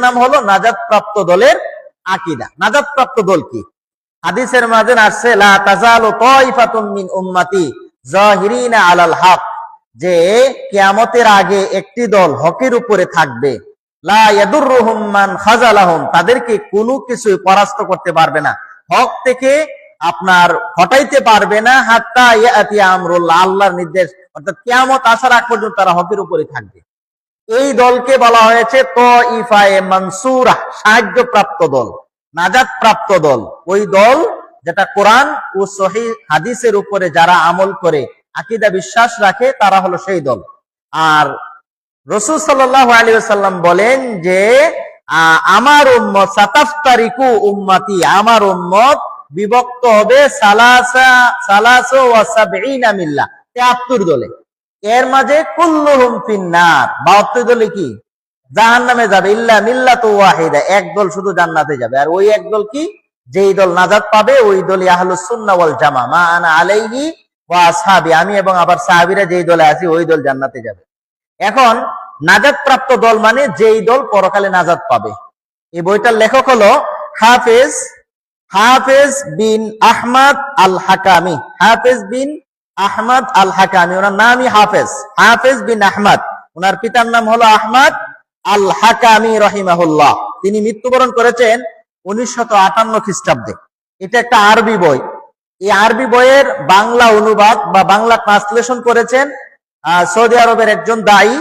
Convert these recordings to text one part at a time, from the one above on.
নাম হলো নাজাত প্রাপ্ত দলের আকীদা। নাজাত প্রাপ্ত দল কি? হাদিসের মাঝে আসছে লা তাজালু তাইফাতুন মিন উম্মতি যাহিরিনা আলাল হক, যে কিয়ামতের আগে একটি দল হকের উপরে থাকবে, লা ইয়াদুররুহুম মান খাযালাহুম, তাদেরকে কোনো কিছু পরাস্ত করতে পারবে না, হক থেকে আপনার হটাইতে পারবে না, হাত্তা ইয়াতি আমরুল্লাহ, আল্লাহর নির্দেশ, অর্থাৎ কিয়ামত আসার আগ পর্যন্ত তারা হকের উপরে থাকবে। এই দলকে বলা হয়েছে তাইফায়ে মানসুরা, সাহায্য প্রাপ্ত দল, নাজাত প্রাপ্ত দল। ওই দল যেটা কোরআন ও সহিহ হাদিসের উপরে যারা আমল করে আকীদা বিশ্বাস রাখে, তারা হলো সেই দল। আর রাসূল সাল্লাল্লাহু আলাইহি ওয়াসাল্লাম বলেন যে আমার উম্মত সাতাফতারিকু উম্মতি, আমার উম্মত বিভক্ত হবে সালাসা ওয়া সাবঈনা মিল্লাহ, 73 দলে। এর মাঝে কুল্লুহুম ফিন্নার, 72 দলে কি জাহান্নামে যাবে, ইল্লা মিল্লাতু ওয়াহিদা, এক দল শুধু জান্নাতে যাবে। আর ওই এক দল কি? যেই দল নাজাত পাবে ওই দলই আহলুস সুন্নাহ ওয়াল জামা, মা আনা আলাইহি ওয়া আসহাবি, আমি এবং আবার সাহাবীরা যেই দলে আছি ওই দল জান্নাতে যাবে। এখন নাজাত প্রাপ্ত দল মানে যেই দল পরকালে নাজাত পাবে। এই বইটার লেখক হলো হাফেজ বিন আহমদ আল হাকামি, হাফেজ বিন আহমদ আল হাকামি, ওনার নামই হাফেজ বিন আহমদ, ওনার পিতার নাম হলো আহমদ আল হাকামি রহিমাহুল্লাহ। তিনি মৃত্যুবরণ করেছেন 1958 খ্রিস্টাব্দে। এটা একটা আরবি বই। এই আরবি বইয়ের বাংলা অনুবাদ বা বাংলা ট্রান্সলেশন করেছেন সৌদি আরবের একজন দায়ী,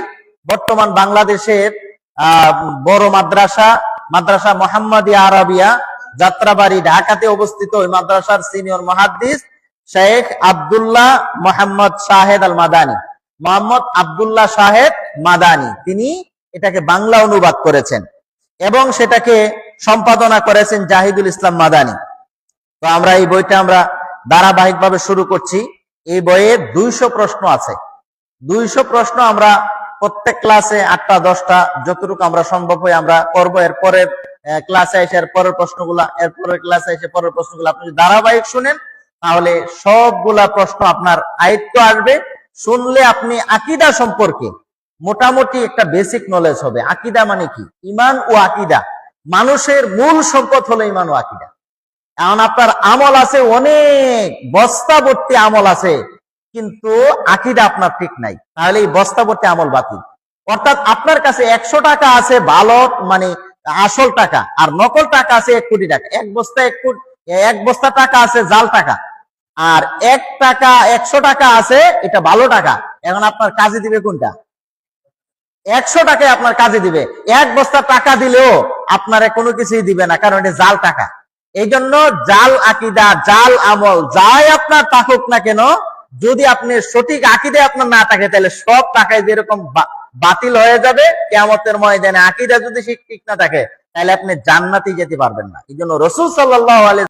বর্তমান বাংলাদেশের বড় মাদ্রাসা মুহাম্মাদিয়া আরাবিয়া যাত্রাবাড়ি ঢাকাতে অবস্থিত ওই মাদ্রাসার সিনিয়র মুহাদ্দিস শেখ আব্দুল্লাহ মোহাম্মদ শাহেদ আল মাদানী, মোহাম্মদ আব্দুল্লাহ শাহেদ মাদানী, তিনি এটাকে বাংলা অনুবাদ করেছেন এবং সেটাকে সম্পাদনা করেছেন জাহিদুল ইসলাম মাদানী। তো আমরা এই বইটা আমরা ধারাবাহিকভাবে শুরু করছি। এই বইয়ে 200 প্রশ্ন আছে। 200 প্রশ্ন আমরা প্রত্যেক ক্লাসে 8টা 10টা যতটুকু আমরা সম্ভব হয় আমরা করবো। এরপরের ক্লাসে এসে পরের প্রশ্নগুলা, এরপরের ক্লাসে এসে পরের প্রশ্নগুলো আপনি যদি ধারাবাহিক শুনেন তাহলে সবগুলা প্রশ্ন আপনার আয়ত্ত আসবে। শুনলে আপনি আকীদা সম্পর্কে মোটামুটি একটা বেসিক নলেজ হবে। আকীদা মানে কি? ঈমান ও আকীদা, মানুষের মূল সম্পদ হলো ঈমান ও আকীদা। এখন আপনার আমল আছে অনেক, বস্তা ভর্তি আমল আছে, কিন্তু আকীদা আপনার ঠিক নাই, তাহলে এই বস্তা ভর্তি আমল বাতিল। অর্থাৎ আপনার কাছে 100 টাকা আছে ভালো মানে আসল টাকা, আর নকল টাকা আছে 1 কোটি টাকা। এক বস্তা টাকা আছে জাল টাকা, আর 100 টাকা আছে এটা ভালো টাকা। এখন আপনার কাজে দিবে কোনটা? 100 টাকায় আপনার কাজে দিবে। 1 বস্তা টাকা দিলেও আপনার কোনো কিছুই দিবে না, কারণ এটা জাল টাকা। এই জন্য জাল আকীদা, জাল আমল যাই আপনার থাকুক না কেন, যদি আপনি সঠিক আকীদায় আপনার না থাকে তাহলে সব টাকায় যেরকম বাতিল হয়ে যাবে কিয়ামতের ময়দানে। আকীদা যদি ঠিক না থাকে তাহলে আপনি জান্নাতে যেতে পারবেন না। এই জন্য রাসূল সাল্লাল্লাহু আলাইহি